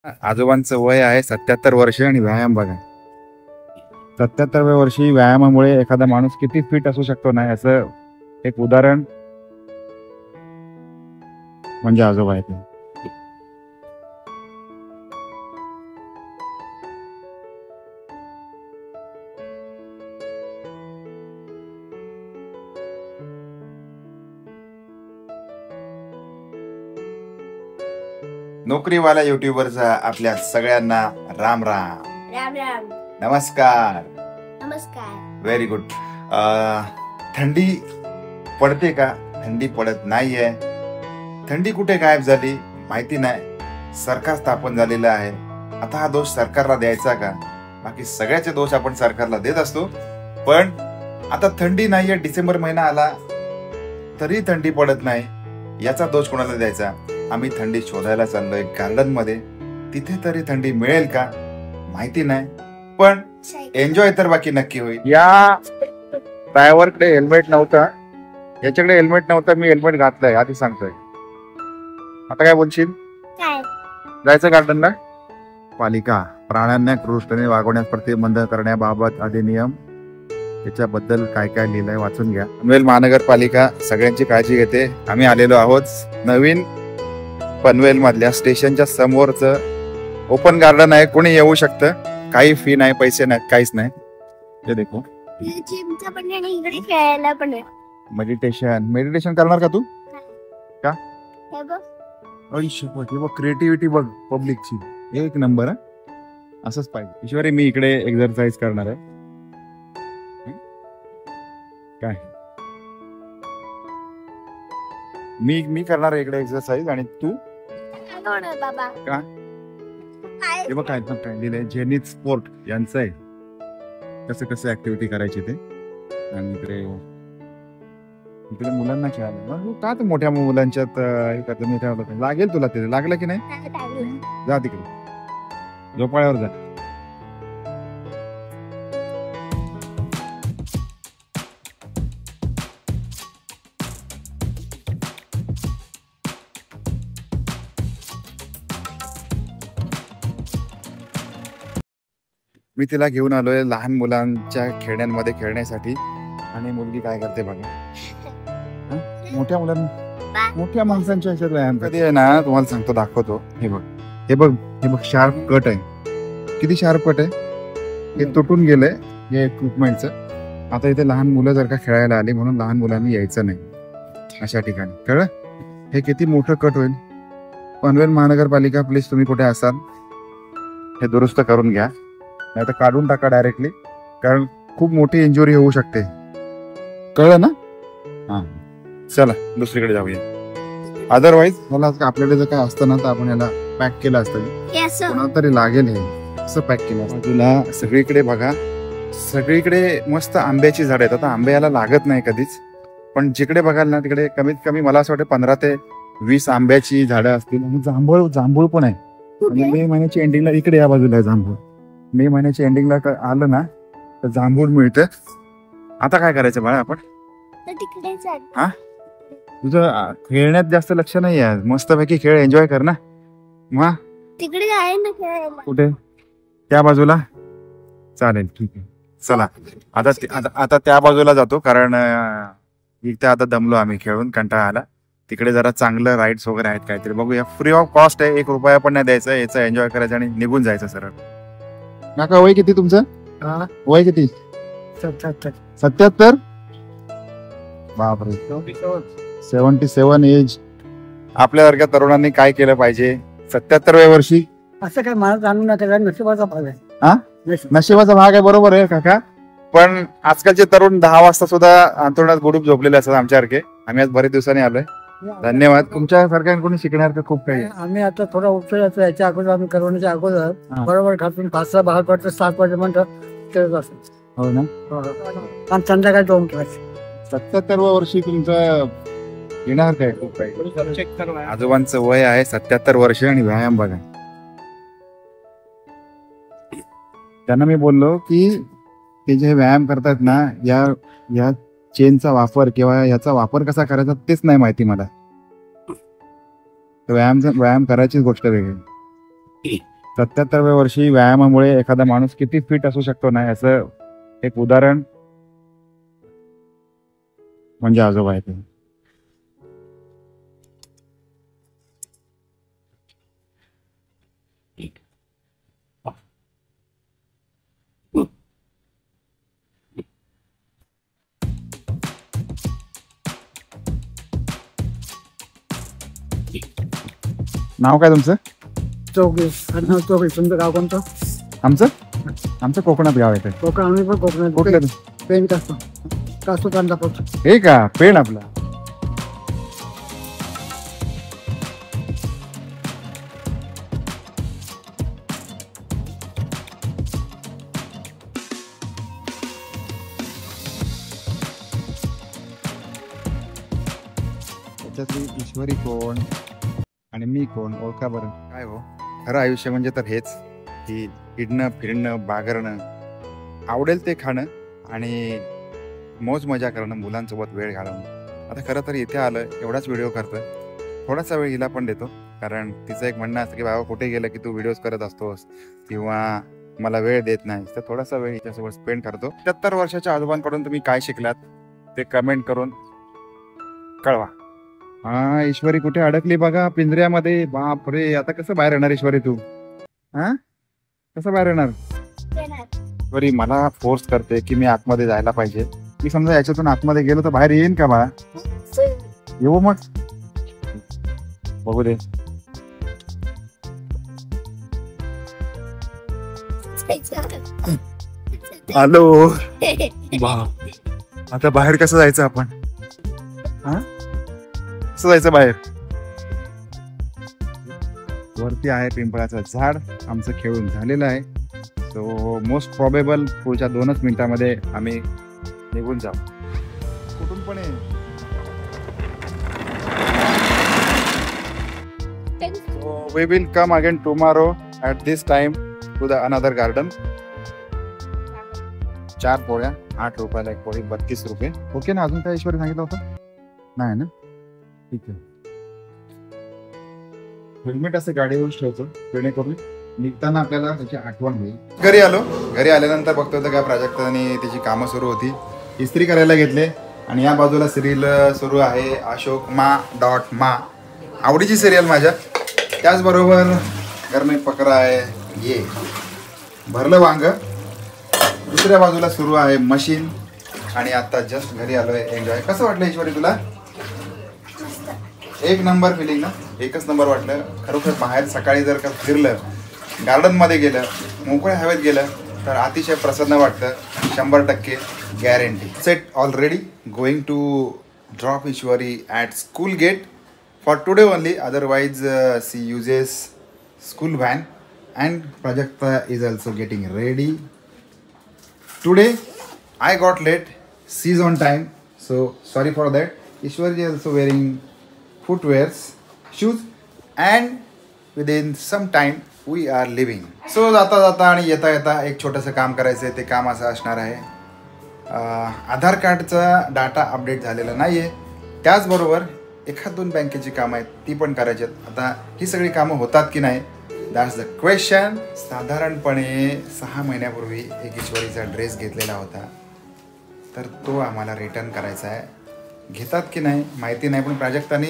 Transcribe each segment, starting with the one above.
आजोबांचं वय आहे 77 वर्ष आणि व्यायाम बघा. 77व्या वर्षी व्यायामामुळे एखादा माणूस किती फिट असू शकतो ना, याचं एक उदाहरण म्हणजे आजोबा आहेत. नोकरीवाला युट्यूबरचा आपल्या सगळ्यांना राम राम. राम राम. नमस्कार. नमस्कार. Very good. थंडी पडते का? थंडी पडत नाहीये. थंडी कुठे गायब झाली माहिती नाही. सरकार स्थापन झालेलं आहे. आता हा दोष सरकारला द्यायचा का? बाकी सगळ्याचे दोष आपण सरकारला देत असतो, पण आता थंडी नाहीये, डिसेंबर महिना आला तरी थंडी पडत नाही, याचा दोष कोणाला द्यायचा? आम्ही थंडी शोधायला चाललोय गार्डन मध्ये. तिथे तरी थंडी मिळेल का माहिती नाही, पण एन्जॉय तर बाकी नक्की होईल. या ड्रायव्हरकडे हेल्मेट नव्हता, याच्याकडे हेल्मेट नव्हता, मी हेल्मेट घातलंय आधी सांगतोय. आता काय बोलशील? जायचं गार्डनला? पालिका प्राण्यांना क्रूरतेने वागवण्यास प्रतिबंध करण्याबाबत अधिनियम, त्याच्याबद्दल काय काय लिहिलंय वाचून घ्या. पनवेल महानगरपालिका सगळ्यांची काळजी घेते. आम्ही आलेलो आहोत नवीन पनवेल मधल्या स्टेशनच्या समोरचं ओपन गार्डन आहे. कोणी येऊ शकतं, काही फी नाही, पैसे नाहीत, काहीच नाही. हे देखो मेडिटेशन करणार का तू? का? क्रिएटिव्हिटी बघ पब्लिकची एक नंबर आहे. असंच पाहिजे. ईश्वरी मी इकडे एक्सरसाइज करणार आहे. काय मी करणार आहे इकडे एक्सरसाइज आणि तू का? हे बघ काय लिहिलंय, जेनिथ स्पोर्ट यांचं आहे. कसं कसं ऍक्टिव्हिटी करायची ते. आणि इकडे मुलांना खेळायला का तर मोठ्या मुलांच्यात हे ठेवलं लागेल तुला. ते लागलं की नाही? जा तिकडे झोपाळ्यावर जा. मी तिला घेऊन आलोय लहान मुलांच्या खेळण्यांमध्ये खेळण्यासाठी. आणि मुलगी काय करते बघा. मोठ्या माणसांच्या ह्याच्यात व्यायाम कधी आहे ना, तुम्हाला सांगतो, दाखवतो. हे बघ हे बघ हे बघ, शार्प कट आहे. किती शार्प कट आहे. हे तुटून गेलंय हे इक्विपमेंटचं. आता इथे लहान मुलं जर का खेळायला आली म्हणून लहान मुलांनी यायचं नाही अशा ठिकाणी, कळलं? हे किती मोठं कट होईल. पनवेल महानगरपालिका प्लीज, तुम्ही कुठे असाल हे दुरुस्त करून घ्या, नाही तर काढून टाका डायरेक्टली, कारण खूप मोठी इंजुरी होऊ शकते. कळलं ना? हा, चला दुसरीकडे जाऊया. अदरवाईज मला आपल्याकडे जर काय असतं ना तर आपण याला पॅक केलं असतं. कोणाला तरी लागेल हे असं पॅक केलं असतं. तुला सगळीकडे बघा, सगळीकडे मस्त आंब्याची झाड आहेत. आता आंबे याला लागत नाही कधीच, पण जिकडे बघाल ना तिकडे कमीत कमी मला असं वाटतं 15 ते 20 आंब्याची झाडं असतील. आणि जांभूळ पण आहे. आणि मे महिन्याच्या एंडिंगला इकडे या बाजूला आहे जांभूळ. मे महिन्याच्या एंडिंगला आलं ना तर जांभूळ मिळतं. आता काय करायचं बाळा आपण? हा, तुझं खेळण्यात जास्त लक्ष नाही आहे. मस्तपैकी खेळ, एन्जॉय कर ना. मग तिकडे आहे ना खेळायला. कुठे? त्या बाजूला? चालेल, ठीक आहे, चला. आता त्या बाजूला जातो, कारण इथे आता दमलो आम्ही खेळून, कंटाळा आला. तिकडे जरा चांगलं राईड्स वगैरे आहेत काहीतरी, बघूया. फ्री ऑफ कॉस्ट आहे, 1 रुपया पण नाही द्यायचा. याचा एन्जॉय करायचं आणि निघून जायचं सरळ. काका वय किती तुमचं? वय किती? 77. बापरे, 77 एज. आपल्यासारख्या तरुणांनी काय केलं पाहिजे 77व्या वर्षी? असं काय मला जाणून नाही, नशिबाचा भाग आहे. हा, नशिबाचा भाग आहे, बरोबर आहे काका. पण आजकालचे तरुण 10 वाजता सुद्धा अंतरुणात बुडून झोपलेले असतात आमच्यासारखे. आम्ही आज बरेच दिवसांनी आलोय. धन्यवाद. तुमच्यासारख्या कोणी शिकण्यासारखं खूप काही. आम्ही आता थोडा उपचार यायचा, याच्या अगोदर आम्ही करवण्याच्या अगोदर बरोबर खातून 5-6 बाहेर पडतो, 7 वाजेपर्यंत खेळत असतो. हो ना? आणि संध्याकाळी 2 क्लास. 77व्या वर्षी तुमचं येणार काय खूप काही. आजोबांचं वय आहे 77 वर्ष आणि व्यायाम बघा. त्यांना मी बोललो की ते जे व्यायाम करतात ना, या चेनचा वापर किंवा याचा वापर कसा करायचा तेच नाही माहिती मला. व्यायाम करायचीच गोष्ट वेगळी. 77व्या वर्षी व्यायामामुळे एखादा माणूस किती फिट असू शकतो ना याचं एक उदाहरण म्हणजे आजोबा आहेत. नाव काय तुमचं? चौकी चौकी. तुमचं गाव कोणतं? आमचं कोकणात गाव आहे. कोकण. आम्ही पण कोकणात. कुठलं? पेन कासतो. कासतो कांदापूर. हे का पेण आपला? त्याच्यातली ईश्वरी कोण आणि मी कोण ओळखा बरं. काय हो, खरं आयुष्य म्हणजे तर हेच की हिंडणं फिरणं बागरणं, आवडेल ते खाणं आणि मौज मजा करणं, मुलांसोबत वेळ घालवणं. आता खरं तर इथे आलं, एवढाच व्हिडिओ करतोय, थोडासा वेळ हिला पण देतो, कारण तिचं एक म्हणणं असतं की बाबा कुठे गेलं की तू व्हिडिओज करत असतोस किंवा मला वेळ देत नाही, तर थोडासा वेळ हिच्यासोबत स्पेंड करतो. 77 वर्षाच्या आजोबांकडून तुम्ही काय शिकलात ते कमेंट करून कळवा. हा, ईश्वरी कुठे अडकली बघा पिंजऱ्यामध्ये. बापरे, आता कसं बाहेर येणार ईश्वरी तू? हा, कसं बाहेर येणार? ईश्वरी मला फोर्स करते की मी आतमध्ये जायला पाहिजे. मी समजा याच्यातून आतमध्ये गेलो तर बाहेर येईन का बा? येऊ मग, बघू दे. हॅलो, आता बाहेर कसं जायचं आपण? हा, कसं जायचं बाहेर? वरती आहे पिंपळाचं झाड. आमचं खेळून झालेलं आहे. सो मोस्ट प्रॉबेबल पुढच्या 2च मिनिटांमध्ये आम्ही निघून जाऊ. कुठून पण we will come again tomorrow at this time to the another garden. 4 पोळ्या 8 रुपयाला एक पोळी, 32 रुपये. ओके ना? अजून काय ईश्वरी सांगितलं होतं? नाही ना? ठीक आहे. हेल्मेट असं गाडीवर ठेवतो जेणेकरून निघताना आपल्याला त्याची आठवण होईल. घरी आलो. घरी आल्यानंतर बघतो तर काय प्राजक्ताने त्याची कामं सुरू होती, इस्त्री करायला घेतले. आणि या बाजूला सिरियल सुरू आहे अशोक मा. आवडीची सिरियल माझ्या. त्याचबरोबर घर में पकड़ा आहे ये भरलं वांग. दुसऱ्या बाजूला सुरू आहे मशीन. आणि आता जस्ट घरी आलोय. एन्जॉय. कसं वाटलं ईश्वरी तुला? एक नंबर फिलिंग ना? एकच नंबर वाटलं खरोखर. बाहेर सकाळी जर का फिरलं, गार्डनमध्ये गेलं, मोकळ्या हवेत गेलं तर अतिशय प्रसन्न वाटतं. 100% guarantee. Set already going to drop Ishwari at school gate for today only. Otherwise she uses school van and Prajakta is also getting ready. Today I got late. She's on time, so sorry for that. Ishwari is also wearing footwears, shoes, and within some time we are leaving. So जाता जाता आणि येता येता एक छोटंसं काम करायचं आहे. ते काम असं असणार आहे, आधार कार्डचा डाटा अपडेट झालेला नाही आहे. त्याचबरोबर 1-2 बँकेची कामं आहेत, ती पण करायची आहेत. आता ही सगळी कामं होतात की नाही, दॅट्स द क्वेश्चन. साधारणपणे 6 महिन्यापूर्वी एक ईश्वरीचा ड्रेस घेतलेला होता, तर तो आम्हाला रिटर्न करायचा आहे. घेतात की नाही माहिती नाही, पण प्राजक्ताने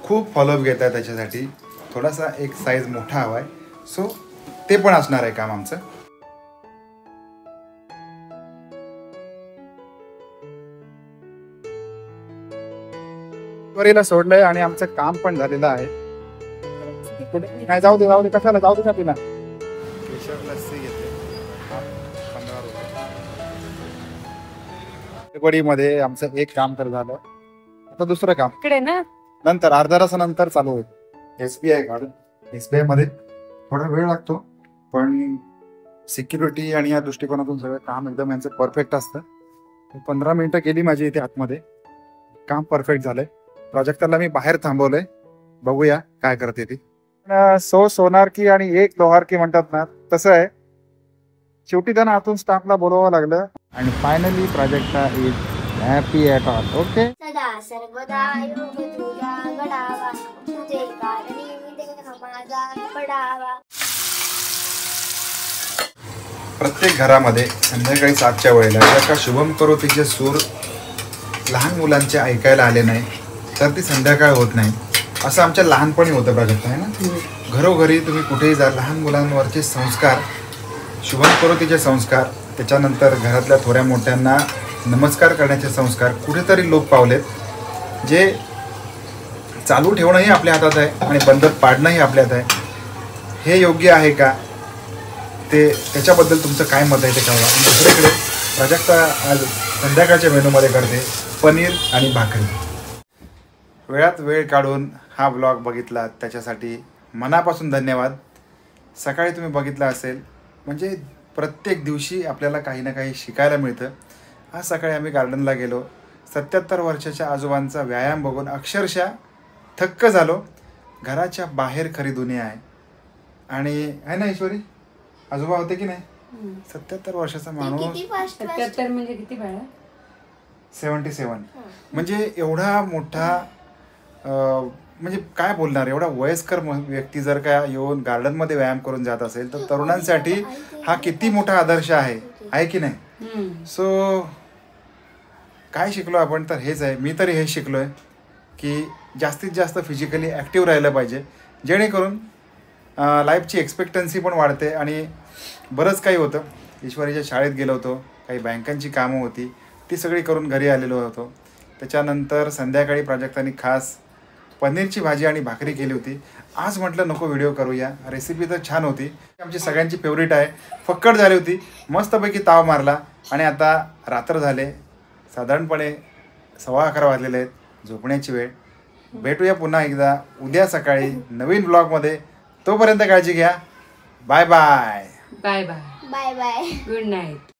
खूप फॉलोअप घेत आहे त्याच्यासाठी. थोडासा एक साईज मोठा हवा आहे, सो ते पण असणार आहे काम आमचं. ईश्वरीला सोडलंय आणि आमचं काम पण झालेलं आहे. काय जाऊ दे कशाला जाऊ दे ना तिला. लस्सी घेते 15 रुपये. मध्ये आमचं एक काम तर झालं. आता दुसरं काम इकडे ना नंतर अर्ध्या तासानंतर चालू होईल. SBI card. SBI मध्ये थोडा वेळ लागतो, पण सिक्युरिटी आणि या दृष्टिकोनातून सगळं काम एकदम यांचं परफेक्ट असतं. 15 मिनिटं गेली माझी इथे आतमध्ये. काम परफेक्ट झालंय. प्राजक्ताला मी बाहेर थांबवलंय, बघूया काय करते ती. सो सोनार की आणि एक लोहार की म्हणतात ना, तसं आहे. शेवटी त्यांना आतून स्टाफला बोलवावं लागलं आणि finally Prajakta is happy at all. Okay. सदा सर्वदा योग तुझा घडावा, तुझे कारणी देह माझा पडावा. प्रत्येक घरामध्ये संध्याकाळी 7च्या वेळेला जर का शुभम करोतीचे सूर लहान मुलांचे ऐकायला आले नाही तर ती संध्याकाळ होत नाही. असं आमच्या लहानपणी होतं प्राजक्ता आहे ना. घरोघरी तुम्ही कुठेही जा, लहान मुलांवरचे संस्कार, शुभम करोतीचे संस्कार, त्याच्यानंतर घरातल्या थोड्या मोठ्यांना नमस्कार करण्याचे संस्कार कुठेतरी लोप पावलेत. जे चालू ठेवणंही आपल्या हातात आहे आणि बंद पाडणंही आपल्या हातात आहे. हे योग्य आहे का, ते त्याच्याबद्दल तुमचं काय मत आहे ते कळवा. आणि दुसरीकडे प्राजक्ता आज संध्याकाळच्या मेनूमध्ये करते पनीर आणि भाकरी. वेळात वेळ काढून हा ब्लॉग बघितला त्याच्यासाठी मनापासून धन्यवाद. सकाळी तुम्ही बघितला असेल, म्हणजे प्रत्येक दिवशी आपल्याला काही ना काही शिकायला मिळतं. आज सकाळी आम्ही गार्डनला गेलो. 77 वर्षाच्या आजोबांचा व्यायाम बघून अक्षरशः थक्क झालो. घराच्या बाहेर खरी दुनिया आहे. आणि आहे ना ईश्वरी, आजोबा होते की नाही? 77 वर्षाचा माणूस, किती फास्ट 77 म्हणजे किती बाळा? 77 म्हणजे एवढा मोठा म्हणजे काय बोलणार, एवढा वयस्कर व्यक्ती जर का येऊन गार्डनमध्ये व्यायाम करून जात असेल तर तरुणांसाठी हा किती मोठा आदर्श आहे की नाही? सो काय शिकलो आपण तर हेच आहे. मी तरी हे शिकलो आहे की जास्तीत जास्त फिजिकली ॲक्टिव्ह राहिलं पाहिजे, जेणेकरून लाईफची एक्सपेक्टन्सी पण वाढते. आणि बरंच काही होतं. ईश्वरीच्या शाळेत गेलो होतो, काही बँकांची कामं होती, ती सगळी करून घरी आलेलो होतो. त्याच्यानंतर संध्याकाळी प्राजक्तांनी खास पनीरची भाजी आणि भाकरी केली होती. आज म्हटलं नको व्हिडिओ करूया, रेसिपी तर छान होती, आमची सगळ्यांची फेवरेट आहे. फक्कड झाली होती, मस्तपैकी ताव मारला. आणि आता रात्र झाले, साधारणपणे 11:15 वाजलेले आहेत, झोपण्याची वेळ. भेटूया पुन्हा एकदा उद्या सकाळी नवीन ब्लॉगमध्ये. तोपर्यंत काळजी घ्या. Bye bye. Bye bye. Bye bye. Good night.